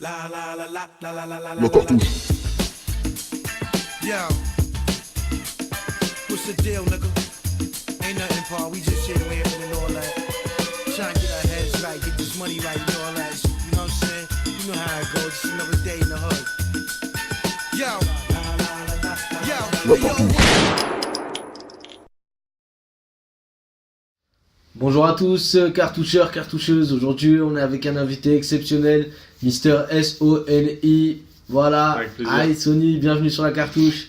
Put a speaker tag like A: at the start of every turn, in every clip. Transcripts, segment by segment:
A: La cartouche.
B: Yo, what's the deal, nigga? Ain't nothing, Paul. We just here laughing and all that. Trying to get our heads right, get this money right and all that. You know what I'm saying? You know how it goes. Just another day in the hood. Yo,
A: La cartouche.
C: Bonjour à tous, cartoucheurs, cartoucheuses. Aujourd'hui, on est avec un invité exceptionnel, Mister SONI. Voilà.
D: Avec plaisir.
C: Hi Sony, bienvenue sur la cartouche.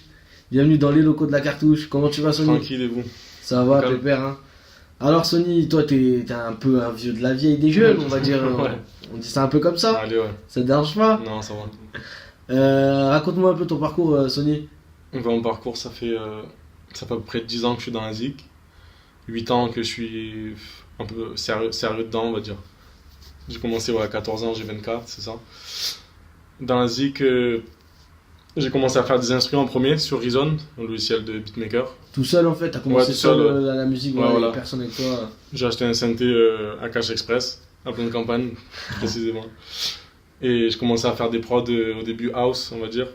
C: Bienvenue dans les locaux de la cartouche. Comment tu vas, Sony?
D: Tranquille et vous?
C: Ça va,
D: Calme.
C: pépère, hein. Alors, Sony, toi, t'es un peu un vieux de la vieille des jeunes, on va dire.
D: Ouais.
C: On dit ça un peu comme ça.
D: Allez, ouais.
C: Ça te dérange pas?
D: Non, ça va.
C: Raconte-moi un peu ton parcours, Sony.
D: Mon parcours, ça fait à peu près 10 ans que je suis dans la zik. 8 ans que je suis un peu sérieux dedans, on va dire. J'ai commencé à 14 ans, j'ai 24, c'est ça. Dans la zik, j'ai commencé à faire des instruments en premier sur Reason, un logiciel de beatmaker.
C: Tout seul, en fait, t'as commencé
D: Ouais, tout seul,
C: seul à la musique,
D: Ouais, voilà.
C: personne avec toi.
D: J'ai acheté un synthé à Cash Express, à pleine campagne, précisément. Et je commençais à faire des prods au début house, on va dire.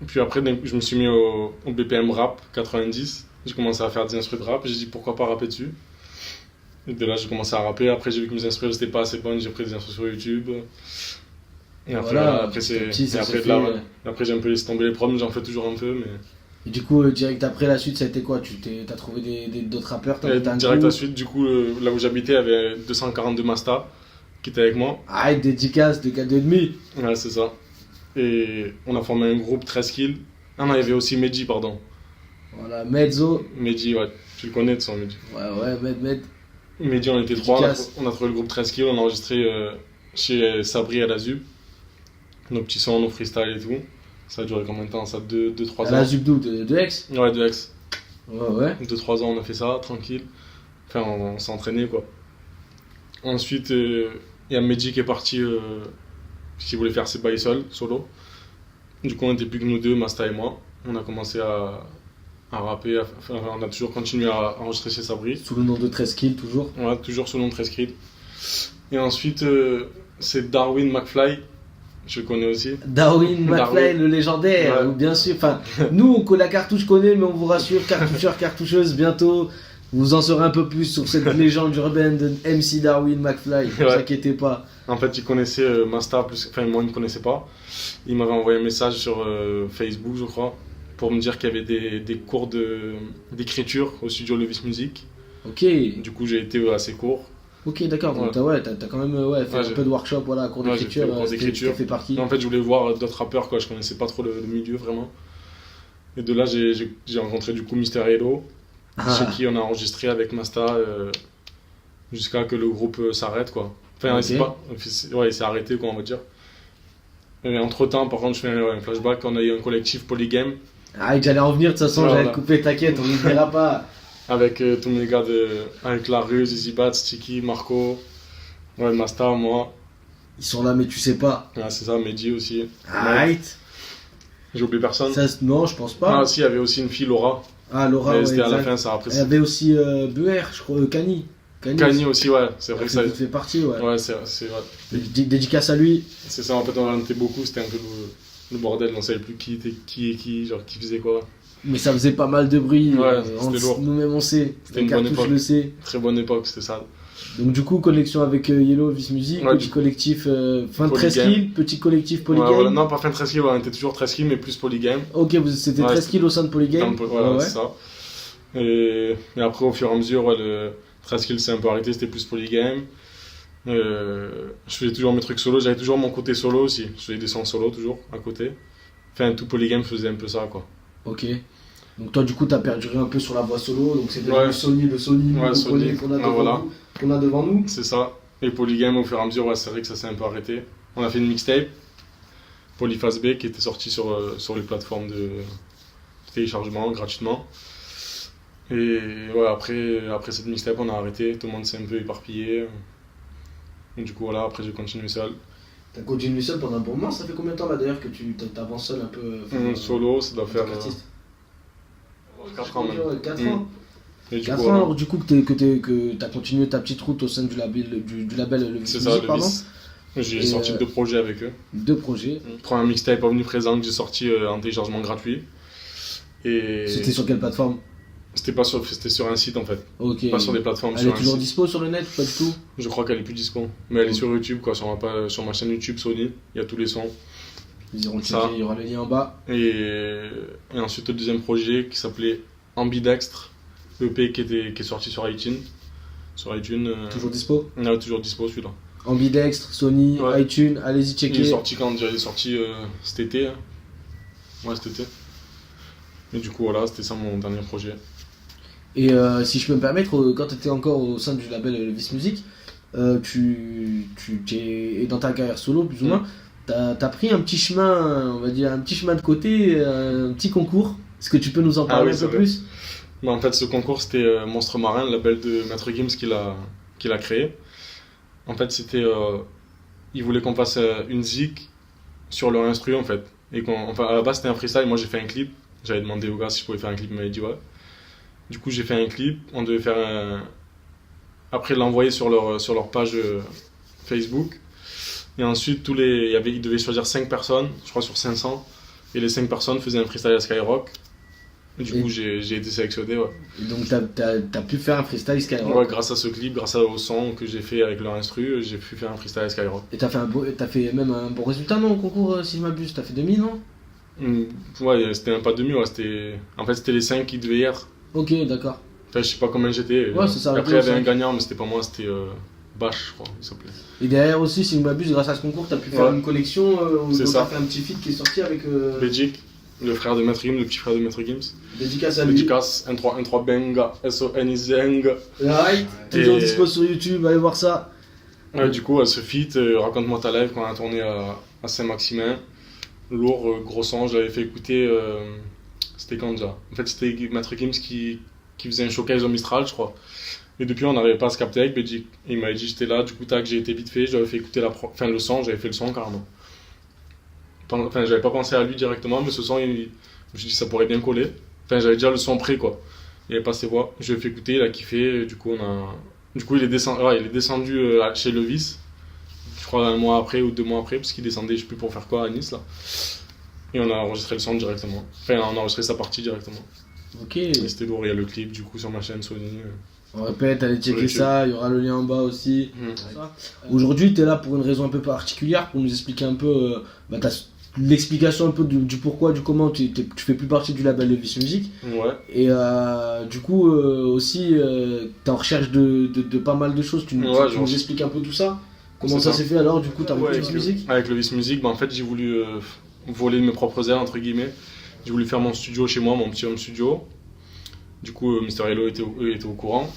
D: Puis après, je me suis mis au BPM rap 90. J'ai commencé à faire des instruments de rap. J'ai dit pourquoi pas rapper dessus. Et de là, j'ai commencé à rapper. Après, j'ai vu que mes instruments n'étaient pas assez bonnes. J'ai pris des instruments sur YouTube. Et après,
C: Voilà,
D: après,
C: petit à petit,
D: et
C: ça
D: après,
C: s'est
D: de là,
C: fait,
D: ouais. Après, j'ai un peu laissé tomber les prods, mais j'en fais toujours un peu. Mais...
C: Et du coup, direct après la suite, ça a été quoi? T'as trouvé d'autres rappeurs?
D: Et
C: T'as un
D: direct à
C: groupe?
D: suite, du coup, là où j'habitais, il y avait 242 Masta qui étaient avec moi.
C: Ah, dédicace de 4,5.
D: Ouais, c'est ça. Et on a formé un groupe 13 kills. Ah non, il y avait aussi Medji, pardon.
C: Voilà, Mezzo.
D: Medji, ouais, tu le connais de son Medji.
C: Ouais, Med.
D: Medji, on était
C: Dédicace.
D: 3, on a trouvé le groupe 13 kills, on a enregistré chez Sabri à la Zub. Nos petits sons, nos freestyles et tout. Ça a duré combien de temps? Ça, 2-3 ans.
C: À la Zubdou de Aix.
D: Ouais, de ex.
C: Ouais.
D: 2-3 ans, on a fait ça, tranquille. Enfin, on s'est entraîné, quoi. Ensuite, il y a Medji qui est parti, qui voulait faire ses bails seul, solo. Du coup, on n'était plus que nous deux, Masta et moi. On a commencé à rapper, on a toujours continué à enregistrer chez Sabri.
C: Sous le nom de 13 kills, toujours.
D: Ouais, toujours sous le nom de 13 kills. Et ensuite, c'est Darwin McFly, je le connais aussi.
C: Darwin McFly,
D: Darwin.
C: le légendaire,
D: Ouais.
C: bien sûr. Enfin, nous, la cartouche connaît, mais on vous rassure, cartoucheurs, cartoucheuses, bientôt, vous en saurez un peu plus sur cette légende urbaine de MC Darwin McFly. Ne vous
D: Ouais.
C: inquiétez pas.
D: En fait, il connaissait Masta, enfin moi, il ne me connaissait pas. Il m'avait envoyé un message sur Facebook, je crois, pour me dire qu'il y avait des cours d'écriture au studio Levis Music.
C: Ok,
D: Du coup, j'ai été à ces cours.
C: ok, d'accord. Donc, t'as quand même fait
D: Ouais,
C: un
D: j'ai-
C: peu de workshop, voilà, cours
D: Ouais, j'ai
C: d'écriture.
D: fait cours d'écriture.
C: T'as fait partie.
D: En fait, je voulais voir d'autres rappeurs, quoi. Je connaissais pas trop le milieu, vraiment. Et de là, j'ai rencontré du coup Mister Hello, chez
C: Ah,
D: qui on a enregistré avec Masta jusqu'à que le groupe s'arrête, quoi. Enfin,
C: Ok.
D: il s'est arrêté, quoi, on va dire. Et entre-temps, par contre, je fais un flashback. On a eu un collectif Polygame
C: ah, j'allais en venir, de toute façon,
D: Ouais,
C: j'allais
D: voilà.
C: te couper, t'inquiète, on n'oubliera pas.
D: avec tous mes gars avec La Rue, Zizi Bat, Sticky, Marco, ouais, Masta, moi.
C: Ils sont là, mais tu sais pas.
D: Ouais, c'est ça, Medji aussi.
C: Arrête.
D: J'ai oublié personne.
C: Non, je pense pas.
D: Ah, si, il y avait aussi une fille, Laura.
C: Ah, Laura,
D: Mais
C: ouais,
D: c'était à la
C: exact.
D: fin, ça après.
C: Il y avait aussi Buer, je crois, Kani.
D: Kanye aussi, ouais, c'est vrai que ça.
C: fait partie, ouais.
D: Ouais, c'est vrai.
C: Dédicace à lui.
D: C'est ça, en fait, on en était beaucoup, c'était un peu le bordel, on savait plus qui était qui, genre qui faisait quoi.
C: Mais ça faisait pas mal de bruit.
D: Ouais, c'était lourd.
C: Nous-mêmes, on sait.
D: C'était
C: La
D: une bonne
C: cartouche
D: époque.
C: le sait.
D: Très bonne époque, c'était ça.
C: Donc, du coup, connexion avec Yellow, Vis Music,
D: Ouais,
C: petit collectif, fin de 13
D: Polygame.
C: kills, petit collectif
D: Ouais,
C: Polygame.
D: voilà. Non, pas fin 13 kills, on était toujours 13 kills, mais plus Polygame.
C: Ok, c'était
D: Ouais,
C: 13 kills au sein de Polygame.
D: Voilà,
C: Ouais.
D: c'est ça. Et après, au fur et à mesure, ouais, le 13 kills s'est un peu arrêté, c'était plus Polygame. Je faisais toujours mes trucs solo, j'avais toujours mon côté solo aussi. Je faisais des sons solo toujours à côté. Enfin, tout Polygame faisait un peu ça, quoi.
C: Ok. Donc, toi, du coup, t'as perduré un peu sur la voix solo. Donc, c'est
D: Ouais.
C: le Sony
D: Ouais,
C: qu'on
D: Sony.
C: connaît, qu'on a,
D: Ah, voilà.
C: qu'on a devant nous.
D: C'est ça. Et Polygame, au fur et à mesure, ouais, c'est vrai que ça s'est un peu arrêté. On a fait une mixtape, Polyphase B, qui était sortie sur les plateformes de téléchargement gratuitement. Et ouais, après cette mixtape, on a arrêté, tout le monde s'est un peu éparpillé. Et du coup, voilà, après j'ai continué seul.
C: T'as continué seul pendant un bon moment. Ça fait combien de temps là d'ailleurs que tu t'avances seul un peu
D: Solo, ça doit
C: en tant
D: faire
C: qu'artiste
D: 4 ans même.
C: 4
D: Mm.
C: ans.
D: Et du
C: 4
D: coup,
C: ans,
D: voilà.
C: alors du coup que t'as continué ta petite route au sein du label le
D: C'est
C: Vis
D: ça,
C: Music,
D: le
C: pardon.
D: vice. J'ai
C: Et,
D: sorti 2 projets avec eux.
C: 2 projets.
D: Premier mixtape omniprésent que j'ai sorti en téléchargement gratuit. Et
C: C'était sur quelle plateforme?
D: c'était sur un site en fait,
C: Ok.
D: pas sur des plateformes.
C: Elle
D: Sur
C: est
D: un
C: toujours
D: site.
C: dispo sur le net, pas du tout?
D: Je crois qu'elle est plus dispo, mais elle est
C: Ok.
D: sur YouTube quoi, sur ma chaîne YouTube Sony. Il y a tous les sons.
C: Ils iront
D: Ça.
C: checker, il y aura le lien en bas.
D: Et ensuite le deuxième projet qui s'appelait Ambidextre, EP qui est sorti sur iTunes. Sur iTunes.
C: Toujours dispo?
D: Toujours dispo celui-là.
C: Ambidextre, Sony,
D: Ouais.
C: iTunes, allez-y
D: Il est
C: checker.
D: sorti quand déjà, il est sorti cet été. Hein. Ouais, cet été. Et du coup, voilà, c'était ça mon dernier projet.
C: Et si je peux me permettre, quand tu étais encore au sein du label Vice Music, et dans ta carrière solo, plus ou moins, t'as pris un petit chemin, on va dire, un petit chemin de côté, un petit concours. Est-ce que tu peux nous en parler
D: oui,
C: un
D: c'est
C: peu
D: vrai.
C: plus?
D: Mais en fait, ce concours, c'était Monstre Marin, le label de Maître Gims qu'il a créé. En fait, c'était. Ils voulaient qu'on fasse une zik sur leur instru, en fait. Et enfin, à la base, c'était un freestyle. Moi, j'ai fait un clip. J'avais demandé au gars si je pouvais faire un clip, il m'avait dit ouais. Du coup, j'ai fait un clip. On devait faire un. Après, l'envoyer sur leur page Facebook. Et ensuite, ils devaient choisir 5 personnes, je crois sur 500. Et les 5 personnes faisaient un freestyle à Skyrock. Et du
C: Et-
D: coup, j'ai été sélectionné, ouais.
C: Et donc t'as pu faire un freestyle Skyrock.
D: Ouais, grâce à ce clip, grâce au son que j'ai fait avec leur instru, j'ai pu faire un freestyle à Skyrock.
C: Et t'as fait même un bon résultat, non, au concours, si je m'abuse? T'as fait 2000, non?
D: Ouais, c'était même pas demi, ouais, en fait, c'était les 5 qui devaient y être.
C: Ok, d'accord.
D: Enfin, je sais pas combien j'étais.
C: Ouais, c'est ça,
D: Après, il y avait
C: cinq.
D: un gagnant, mais c'était pas moi, c'était Bash, je crois, il s'appelait.
C: Et derrière aussi, si je m'abuse, grâce à ce concours, t'as pu faire
D: Ouais.
C: une collection où
D: C'est
C: t'as
D: ça.
C: fait un petit feat qui est sorti avec
D: Belgique, le frère de Maître Gims, le petit frère de Maître Gims.
C: dédicace à lui.
D: Dédicace, 1-3 Benga, S-O-N-I-Z-E-N-G.
C: Right. Toujours
D: Et-
C: dispo sur YouTube, allez voir ça.
D: Ouais, du coup, ce feat, Raconte-moi ta live, qu'on a tourné à Saint-Maximin. Lourd, gros son, je l'avais fait écouter. C'était quand déjà? En fait, c'était Maître Gims qui faisait un showcase au Mistral, je crois. Et depuis, on n'arrivait pas à se capter avec Belgique. Il m'avait dit j'étais là, du coup, tac, j'ai été vite fait, je lui avais fait écouter le son, j'avais fait le son carrément. Enfin, j'avais pas pensé à lui directement, mais ce son, je me suis dit ça pourrait bien coller. Enfin, j'avais déjà le son prêt, quoi. Il avait pas ses voix. Je lui ai fait écouter, il a kiffé, du coup, il est descendu chez Levis. Je crois 1 mois après ou 2 mois après, parce qu'il descendait, je sais plus pour faire quoi, à Nice, là. Et on a enregistré le son directement. Enfin, on a enregistré sa partie directement.
C: Ok.
D: Et c'était lourd, il y a le clip, du coup, sur ma chaîne Sony.
C: On répète, allez checker
D: YouTube.
C: ça, il y aura le lien en bas aussi.
D: Mm.
C: Aujourd'hui, tu es là pour une raison un peu particulière, pour nous expliquer un peu l'explication un peu du pourquoi, du comment tu fais plus partie du label de Vice Music.
D: Ouais.
C: Et du coup, aussi, tu es en recherche de pas mal de choses. Tu nous
D: Ouais,
C: expliques un peu tout ça? Comment
D: C'est
C: ça
D: ça.
C: s'est fait alors? Du coup, tu as
D: Ouais,
C: repris Vice Music?
D: avec le Vice Music, en fait, j'ai voulu voler mes propres ailes, entre guillemets. J'ai voulu faire mon studio chez moi, mon petit home studio. Du coup, Mister Hello était au courant.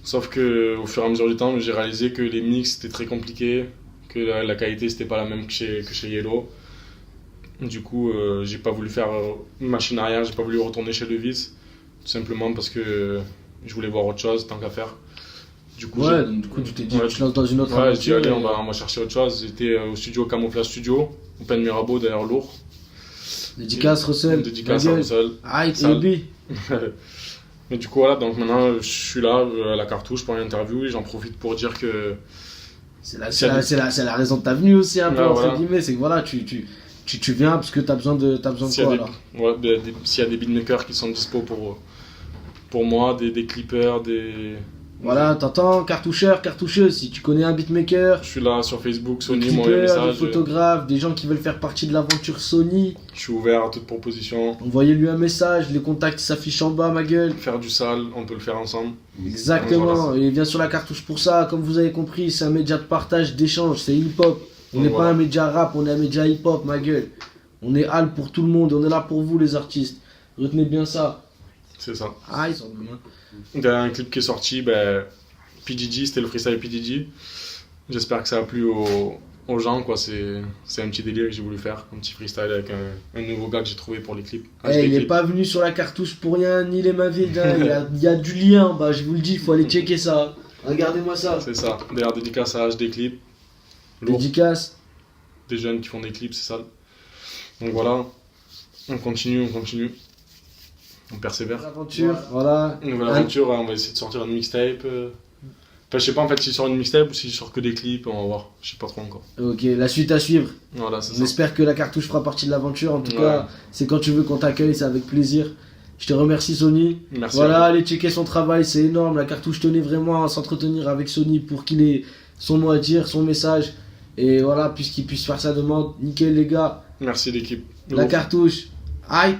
D: Sauf que au fur et à mesure du temps, j'ai réalisé que les mix c'était très compliqué, que la qualité c'était pas la même que chez Yellow. Du coup, j'ai pas voulu faire machine arrière, j'ai pas voulu retourner chez Levis, tout simplement parce que je voulais voir autre chose tant qu'à faire. Du coup,
C: Ouais, donc du coup, tu t'es dit,
D: Ouais,
C: tu te lances dans une autre
D: ouais, j'ai dit
C: aventure.
D: allez, on va chercher autre chose. J'étais au studio Camouflage Studio, au Pen Mirabeau, d'ailleurs lourd.
C: Dédicace, Russell.
D: Dédicace
C: Ma
D: à
C: gueule.
D: Russell.
C: Aïe,
D: Sale.
C: Obi.
D: Mais du coup, voilà, donc maintenant je suis là à la cartouche pour une interview et j'en profite pour dire que.
C: C'est la,
D: S'il y a
C: c'est la raison de ta venue aussi, un peu,
D: Ouais,
C: entre
D: voilà.
C: guillemets. C'est que voilà, tu viens parce que t'as besoin de
D: S'il y,
C: quoi
D: a
C: alors?
D: s'il y a des beatmakers qui sont dispo pour moi, des clippers, des.
C: Voilà, t'entends, cartoucheur, cartoucheuse, si tu connais un beatmaker,
D: Je suis là sur Facebook,
C: des
D: Sony, moi, un
C: clippers, des
D: message.
C: photographes, des gens qui veulent faire partie de l'aventure Sony,
D: Je suis ouvert à toute proposition.
C: envoyez-lui un message, les contacts s'affichent en bas, ma gueule.
D: Faire du sale, on peut le faire ensemble.
C: Exactement,
D: Voilà.
C: et il vient sur la cartouche pour ça, comme vous avez compris, c'est un média de partage, d'échange, c'est hip-hop. On n'est
D: Voilà.
C: pas un média rap, on est un média hip-hop, ma gueule. On est hall pour tout le monde, on est là pour vous les artistes. Retenez bien ça.
D: C'est ça.
C: Ah, ils sont bien.
D: Derrière un clip qui est sorti, PDG, c'était le freestyle PDG. J'espère que ça a plu aux gens, quoi. C'est un petit délire que j'ai voulu faire, un petit freestyle avec un nouveau gars que j'ai trouvé pour les clips.
C: Eh, il est pas venu sur la cartouche pour rien, ni les Mavides, hein. Il y a du lien en bas, je vous le dis, il faut aller checker ça. Regardez-moi ça.
D: C'est ça. D'ailleurs, dédicace à HD Clip. Lourd.
C: Dédicace.
D: Des jeunes qui font des clips, c'est ça. Donc voilà, on continue. On persévère.
C: Aventure, voilà.
D: Nouvelle aventure, on va essayer de sortir une mixtape. Enfin, je sais pas en fait s'il sort une mixtape ou s'il sort que des clips, on va voir. Je sais pas trop encore.
C: Ok, la suite à suivre.
D: Voilà, c'est
C: On
D: ça.
C: espère que la cartouche fera partie de l'aventure. En tout
D: Ouais.
C: cas, c'est quand tu veux qu'on t'accueille, c'est avec plaisir. Je te remercie Sony.
D: Merci.
C: Voilà,
D: à vous.
C: allez checker son travail, c'est énorme. La cartouche tenait vraiment à s'entretenir avec Sony pour qu'il ait son mot à dire, son message. Et voilà, puisqu'il puisse faire sa demande. Nickel les gars.
D: Merci l'équipe. De
C: La
D: ouf.
C: cartouche. Aïe.